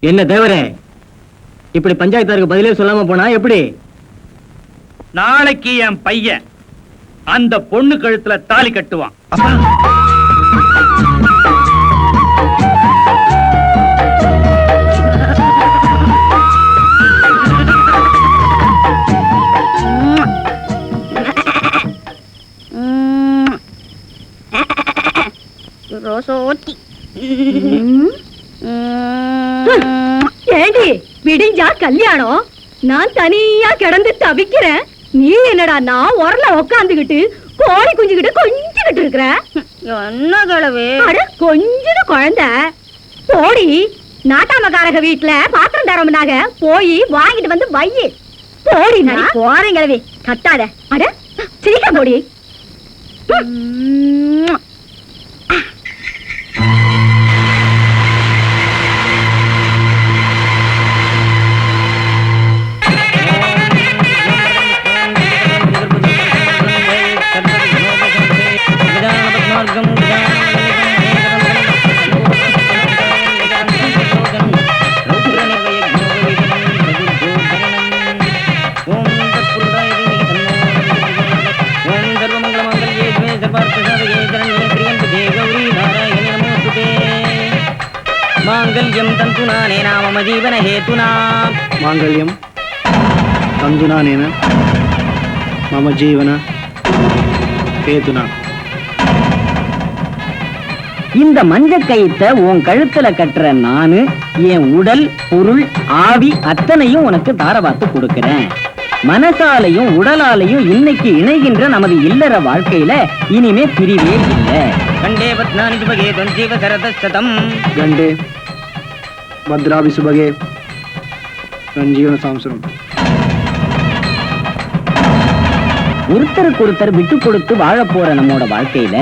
என்ன தேவரே, இப்படி பஞ்சாயத்தாருக்கு பதிலே சொல்லாம போனா எப்படி? நாளைக்கு என் பையன் அந்த பொண்ணு கழுத்துல தாலி கட்டுவான். ஏண்டி விடிஞ்சா கல்யாணம், நான் தனியா கிடந்து தவிக்கிறேன். நீ என்னடா நான் உரல உக்காந்துகிட்டு கோழி குஞ்சுகிட்டு கொஞ்சிக்கிட்டு இருக்கிற. என்ன கிழவே? அட கொஞ்சம் குழந்தை போடி. நாட்டாமக்காரக வீட்டுல பாத்திரம் தரமுனாக போய் வாங்கிட்டு வந்து வையி. போடி. நான் போறேன் கிழவி, கத்தாத. அட சீக்கிரம் போடி. மாங்கல்யம் தந்துநானேன மம ஜீவன ஹேதுனா. மாங்கல்யம் தந்துநானேன மம ஜீவன ஹேதுனா. இந்த மஞ்ச கயித்தை உன் கழுத்துல கட்டுற நானு என் உடல் பொருள் ஆவி அத்தனையும் உனக்கு தாரவாத்து கொடுக்கிறேன். மனசாலையும் உடலாலையும் இன்னைக்கு இணைகின்ற நமது இல்லற வாழ்க்கையில இனிமே பிரிவே இல்லை. கண்டே பத்னானி சுபகே தொஞ்சீவ சரதம். கண்டே பத்ராபி சுபகே சஞ்சீவன சாம்சரம். ஒருத்தருக்கு ஒருத்தர் விட்டு கொடுத்து வாழ போற நம்மோட வாழ்க்கையில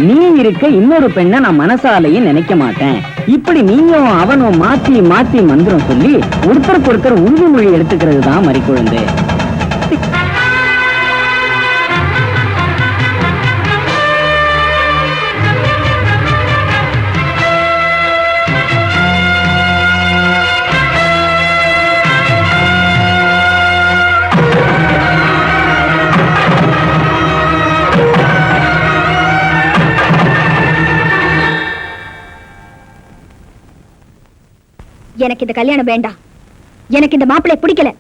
நீ இருக்க இன்னொரு பெண்ணை நான் மனசாலையும் நினைக்க மாட்டேன். இப்படி நீயும் அவனும் மாத்தி மாத்தி மந்திரம் சொல்லி ஒருத்தருக்கு ஒருத்தர் உறுதிமொழி எடுத்துக்கிறது தான் மறிக்குழந்து. எனக்கு இந்த கல்யாணம் வேண்டாம். எனக்கு இந்த மாப்பிள்ளை பிடிக்கல.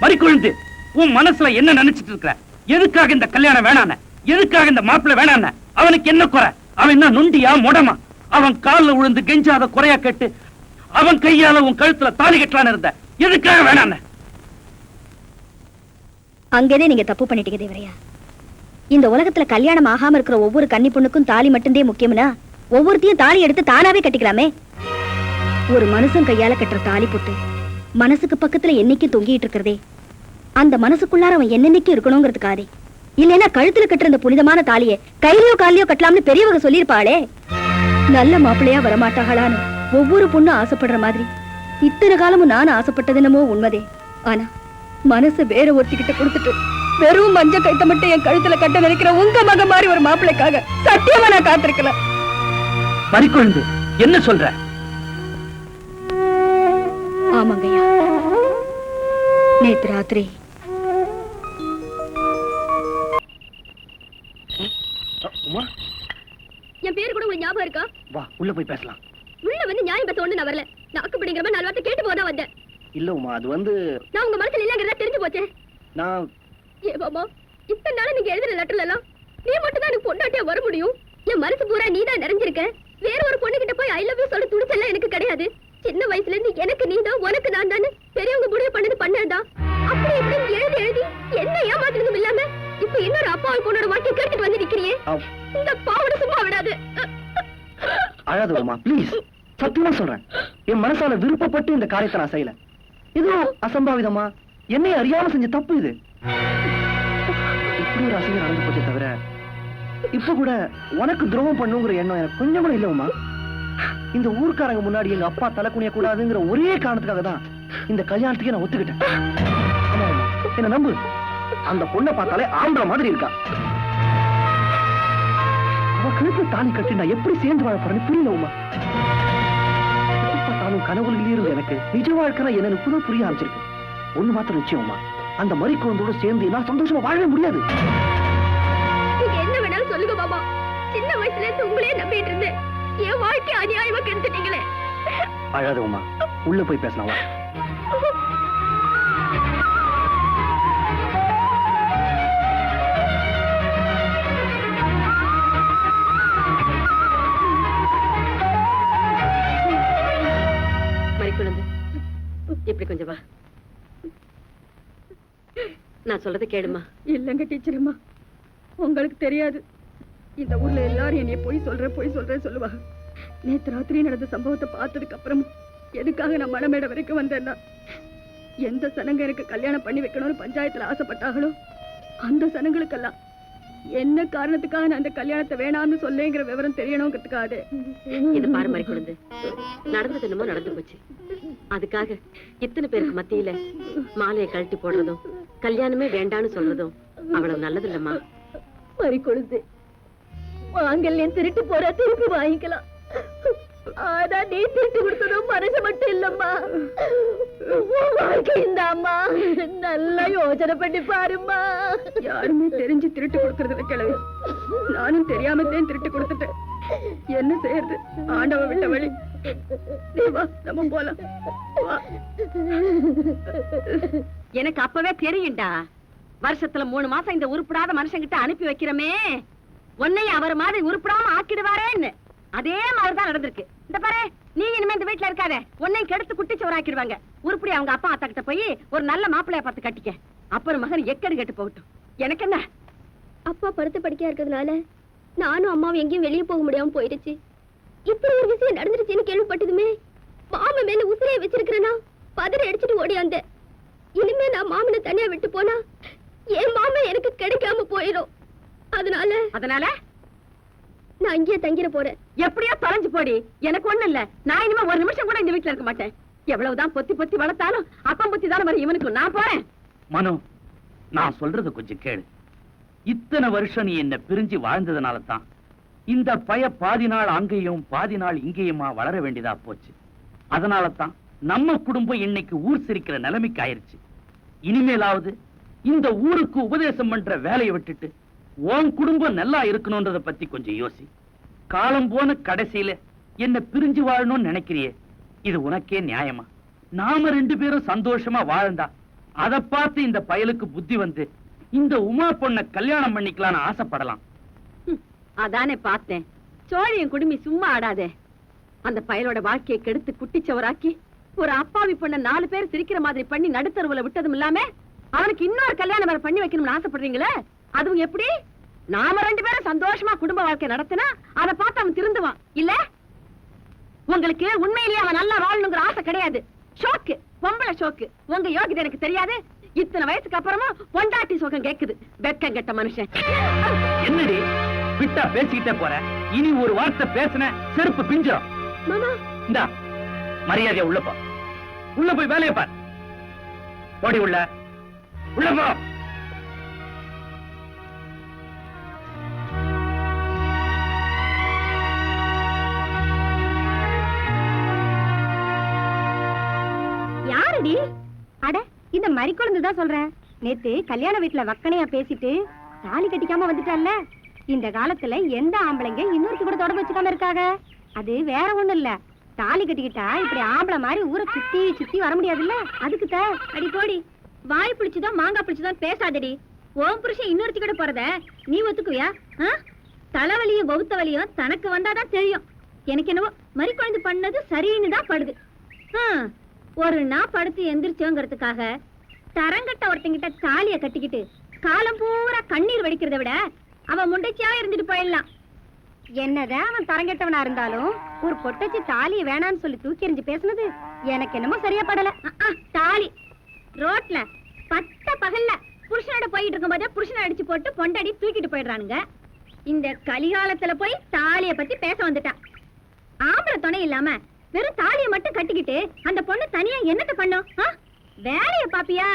மறிக்குழுந்து, உன் மனசுல என்ன நினைச்சிட்டு இருக்கிற? எதுக்காக இந்த கல்யாணம் வேணான? எதுக்காக இந்த மாப்பிள்ளை வேணான? அவனுக்கு என்ன குறை? அவன் என்ன நொண்டியா முடமா? அவன் கால்ல விழுந்து கெஞ்சாத குறையா கேட்டு அவன் கையால உன் கழுத்துல தாலி கட்டலான்னு இருந்த. எதுக்காக வேணான? அங்கேதே நீங்க தப்பு பண்ணிட்டீங்க தேவரையா. இந்த உலகத்துல கல்யாணம் ஆகாம இருக்கிற ஒவ்வொரு கன்னி பொண்ணுக்கும் தாலி மட்டும்தே முக்கியம்னா ஒவ்வொருத்தையும் தாலி எடுத்து தானாவே கட்டிக்கலாமே. ஒரு மனுஷன் கையால கட்டுற தாலி போட்டு மனசுக்கு பக்கத்துல என்னைக்கு தொங்கிட்டு இருக்கிறதே, அந்த மனசுக்குள்ளார அவன் என்னென்னைக்கு இருக்கணுங்கிறதுக்காதே. இல்லைன்னா கழுத்துல கட்டுற இந்த புனிதமான தாலியை கையிலயோ காலையோ கட்டலாம்னு பெரியவங்க சொல்லியிருப்பாளே. நல்ல மாப்பிள்ளையா வரமாட்டாங்களான்னு ஒவ்வொரு பொண்ணும் ஆசைப்படுற மாதிரி இத்தனை காலமும் நானும் ஆசைப்பட்டதுனமோ உண்மைதே. ஆனா மனசு வேற ஒருத்திக்கிட்ட கொடுத்துட்டு வெறும் மஞ்ச கைத்த மட்டும் என் கழுத்துல கட்ட நினைக்கிற உங்க மக மாதிரி ஒரு மாப்பிள்ளைக்காக சத்தியமா நான் காத்திருக்கல. மறிக்குழுந்து, என்ன சொல்ற? ஆமாங்கய்யா, நேத்து ராத்திரி என் பேரு கூட உங்களுக்கு ஞாபகம் இருக்கா? வா உள்ள போய் பேசலாம். உள்ள வந்து நியாயம் பேச ஒண்ணு நான் வரல. நாக்கு பிடிங்கிற நாலு வார்த்தை கேட்டு போதா வந்தேன். இல்ல உமா, அது நான் உங்க மனசுல இல்லங்கிறதா தெரிஞ்சு போச்சே. நான் ஏ பாபா, இத்தனை நாள் நீங்க எழுதுற லெட்டர்ல எல்லாம் நீ மட்டும் தான் எனக்கு பொண்டாட்டியா வர முடியும். என் மனசு பூரா நீ தான் நிறைஞ்சிருக்க. வேற ஒரு பொண்ணு கிட்ட போய் ஐ லவ் யூ சொல்ல துணிச்செல்லாம் எனக்கு கிடையாது. சின்ன வயசுல இருந்து எனக்கு நீ தான் உனக்கு நான் தானே பெரியவங்க முடிவு பண்ணதுதான். அப்படி இப்படி எழுதி எழுதி என்ன ஏமாத்துறதும் இல்லாம இப்ப இன்னொரு அப்பாவை பொண்ணோட வாழ்க்கை கேட்டுட்டு வந்து நிக்கிறியே. இந்த பாவட சும்மா விடாது. அழாதம்மா ப்ளீஸ். சத்தியமா சொல்றேன், என் மனசால விருப்பப்பட்டு இந்த காரியத்தை நான் செய்யல. ஏதோ அசம்பாவிதமா என்னை அறியாம செஞ்ச தப்பு இது. இப்படி ஒரு அசிங்கம் நடந்து போச்சே தவிர இப்ப கூட உனக்கு துரோகம் பண்ணுங்கிற எண்ணம் எனக்கு கொஞ்சம் கூட இல்ல உமா. இந்த ஊர்க்காரங்க முன்னாடி எங்க அப்பா தலை குனிய கூடாதுங்கிற ஒரே காரணத்துக்காக தான் இந்த கல்யாணத்துக்கே நான் ஒத்துக்கிட்டேன். ஆமா உமா, என்ன நம்பு. அந்த பொண்ணை பார்த்தாலே ஆம்பளை மாதிரி இருக்கா. அவ கழுத்துல தாலி கட்டி நான் எப்படி சேர்ந்து வாழ போறேன்னு புரியல உமா. பார்த்தாலும் கனவுல இருந்து எனக்கு நிஜ வாழ்க்கை என்னன்னு இப்பதான் புரிய ஆரம்பிச்சிருக்கு. ஒண்ணு மாத்திரம் நிச்சயமா, அந்த மறி குழந்தையோட சேர்ந்து நான் சந்தோஷமா வாழவே முடியாது. நீங்க என்ன வேணாலும் சொல்லுங்க பாபா. சின்ன வயசுல இருந்து உங்களே நம்பிட்டு இருந்தேன். என் வாழ்க்கை அநியாயமா கெடுத்துட்டீங்களே. அழாத உமா, உள்ள போய் பேசலாம் வா. மறிக்குழந்து, இப்படி கொஞ்சம் வா. நான் சொல்றதை கேளுமா. இல்லங்க டீச்சர் அம்மா, உங்களுக்கு தெரியாது. இந்த ஊர்ல எல்லாரும் என்னைய போய் சொல்றேன் சொல்லுவாங்க. நேத்து ராத்திரி நடந்த சம்பவத்தை பார்த்ததுக்கு அப்புறம் எதுக்காக நான் மணமேடை வரைக்கும் வந்தேன்னா, எந்த சனங்க எனக்கு கல்யாணம் பண்ணி வைக்கணும்னு பஞ்சாயத்துல ஆசைப்பட்டாங்களோ அந்த சனங்களுக்கெல்லாம் என்ன காரணத்துக்காக நான் அந்த கல்யாணத்தை வேணாம்னு சொல்லேங்கிற விவரம் தெரியணுங்கிறதுக்காக. இது பாரு மறிக்குழந்து, நடந்தது என்னமோ நடந்து போச்சு. அதுக்காக இத்தனை பேருக்கு மத்தியில மாலையை கழட்டி போடுறதும் கல்யாணமே வேண்டான்னு சொல்றதும் அவ்வளவு நல்லது இல்லம்மா. மறிக்கொழுது, மாங்கல்யம் திருட்டு போற திருப்பி வாங்கிக்கலாம். ஆனா நீ திருட்டு கொடுத்ததும் மனசு மட்டும் இல்லம்மா, இந்த அம்மா நல்லா யோசனை பண்ணி பாருமா. யாருமே தெரிஞ்சு திருட்டு கொடுக்கறதுல கிளவி, நானும் தெரியாமத்தான் திருட்டு கொடுத்துட்டேன். என்ன செய்யறது, ஆண்டவ விட்ட வழி. நீ வா, நம்ம போலாம். எனக்கு அப்பவே தெரியும்டா, வருஷத்துல 3 மாசம் இந்த உருப்படாத மனுஷங்கிட்ட அனுப்பி வைக்கிறமே, உன்னைய அவர் மாதிரி உருப்படாம ஆக்கிடுவாரேன்னு. அதே மாதிரிதான் நடந்திருக்கு. இந்த பாரு, நீ இனிமே இந்த வீட்டுல இருக்காத, உன்னையும் கெடுத்து குட்டிச்சவராக்கிடுவாங்க. உருப்படி அவங்க அப்பா அத்தா கிட்ட போய் ஒரு நல்ல மாப்பிள்ளைய பார்த்து கட்டிக்க. அப்புறம் மகன் எக்கடு கெட்டு போகட்டும். எனக்கு என்ன, அப்பா படுத்து படிக்கா இருக்கிறதுனால நானும் அம்மாவும் எங்கேயும் வெளியே போக முடியாம போயிடுச்சு. இப்படி ஒரு விஷயம் நடந்துருச்சுன்னு கேள்விப்பட்டதுமே மாம மேல உசிரைய வச்சிருக்கிறேன்னா பதறி அடிச்சுட்டு ஓடியாந்த. இனிமே நான் மாமனை தனியா விட்டு போனா என் மாமன் எனக்கு கிடைக்காம போயிடும். அதனால நான் இங்கேயே தங்கிட போறேன். எப்படியோ தொலைஞ்சு போடி, எனக்கு ஒண்ணு இல்ல. நான் இனிமே ஒரு நிமிஷம் கூட இந்த வீட்டுல இருக்க மாட்டேன். எவ்வளவுதான் பொத்தி பொத்தி வளர்த்தாலும் அப்பம் புத்தி தானே வரும் இவனுக்கு. நான் போறேன். மனோ, நான் சொல்றது கொஞ்சம் கேளு. இத்தனை வருஷம் நீ என்ன பிரிஞ்சு வாழ்ந்ததுனால தான் இந்த பய பாதி நாள் அங்கேயும் பாதி நாள் இங்கேயுமா வளர வேண்டியதா போச்சு. அதனால தான் நம்ம குடும்பம் இன்னைக்கு ஊர் சிரிக்கிற நிலைமைக்கு ஆயிருச்சு. இனிமேலாவது இந்த ஊருக்கு உபதேசம் பண்ற வேலையை விட்டுட்டு உன் குடும்பம் நல்லா இருக்கணும்ன்றத பத்தி கொஞ்சம் யோசி. காலம் போன கடைசியில என்ன பிரிஞ்சு வாழணும்னு நினைக்கிறியே, இது உனக்கே நியாயமா? நாம 2 பேரும் சந்தோஷமா வாழ்ந்தா அதை பார்த்து இந்த பயலுக்கு புத்தி வந்து இந்த உமா பொண்ண கல்யாணம் பண்ணிக்கலாம்னு ஆசைப்படலாம். அதானே பார்த்தேன். சோழியன் குடுமி சும்மா ஆடாதே. அந்த பயலோட வாழ்க்கையை கெடுத்து குட்டிச்சவராக்கி ஒரு அப்பாவி பொண்ண 4 பேர் சிரிக்கிற மாதிரி பண்ணி நடுத்தருவுல விட்டதும் இல்லாம அவனுக்கு இன்னொரு கல்யாணம் வேற பண்ணி வைக்கணும்னு ஆசைப்படுறீங்களே, அதுவும் எப்படி? நாம 2 பேரும் சந்தோஷமா குடும்ப வாழ்க்கை நடத்தினா அதை பார்த்து அவன் திருந்துவான் இல்ல? உங்களுக்கு உண்மையிலேயே அவன் நல்லா வாழணுங்கிற ஆசை கிடையாது. ஷோக்கு, பொம்பளை ஷோக்கு. உங்க யோகிதை எனக்கு தெரியாது. இத்தனை வயசுக்கு அப்புறமா பொண்டாட்டி சோகம் கேக்குது. வெக்கம் கெட்ட மனுஷன். என்னடி விட்டா பேசிக்கிட்டே போற? இனி ஒரு வார்த்தை பேசின செருப்பு பிஞ்சிரும். மாமா, இந்தா மரியாதையா உள்ள போ. உள்ள போய் வேலையை பார். ஓடி உள்ள போ. யாரடி? அட, இந்த மறிக்குழந்தைதான் சொல்றேன். நேத்து கல்யாண வீட்டுல வக்கனையா பேசிட்டு தாலி கட்டிக்காம வந்துட்டால. இந்த காலத்துல எந்த ஆம்பளைங்க இன்னொருத்தி கூட தொடர்பு வச்சுக்காம இருக்காங்க? அது வேற ஒண்ணும் இல்ல, தாலி கட்டிக்கிட்டா இப்படி ஆம்பளை மாதிரி ஊரை சுத்தி சுத்தி வர முடியாதுல்ல, அதுக்குத்த. அடி போடி, வாய் பிடிச்சுதான் மாங்காய் பிடிச்சுதான் பேசாதடி. ஓம் புருஷன் இன்னொருத்தி கூட போறத நீ ஒத்துக்குவியா? தலைவலியும் பௌத்த வலியும் தனக்கு வந்தாதான் தெரியும். எனக்கு என்னவோ மறிக்குழந்தை பண்ணது சரின்னு தான் படுது. ஒரு நாள் படுத்து எந்திரிச்சோங்கிறதுக்காக தரங்கட்ட ஒருத்தங்கிட்ட தாலிய கட்டிக்கிட்டு காலம் பூரா கண்ணீர் வடிக்கிறத விட அவன் முண்டைச்சியா இருந்துட்டு போயிடலாம். என்னதான் அவன் தரங்கெட்டவனா இருந்தாலும் ஒரு பொட்டச்சி தாலிய வேணான்னு சொல்லி தூக்கி எறிஞ்சு பேசுனது எனக்கு என்னமோ சரியா படல. தாலி ரோட்ல பட்ட பகல்ல புருஷனோட போயிட்டு இருக்கும்போது புருஷனை அடிச்சு போட்டு பொண்டாடி தூக்கிட்டு போயிடுறானுங்க. இந்த கலிகாலத்துல போய் தாலிய பத்தி பேச வந்துட்டான். ஆம்பளை துணை இல்லாம வெறும் தாலிய மட்டும் கட்டிக்கிட்டு அந்த பொண்ணு தனியா என்னத்த பண்ணும்? வேலைய பாப்பியா?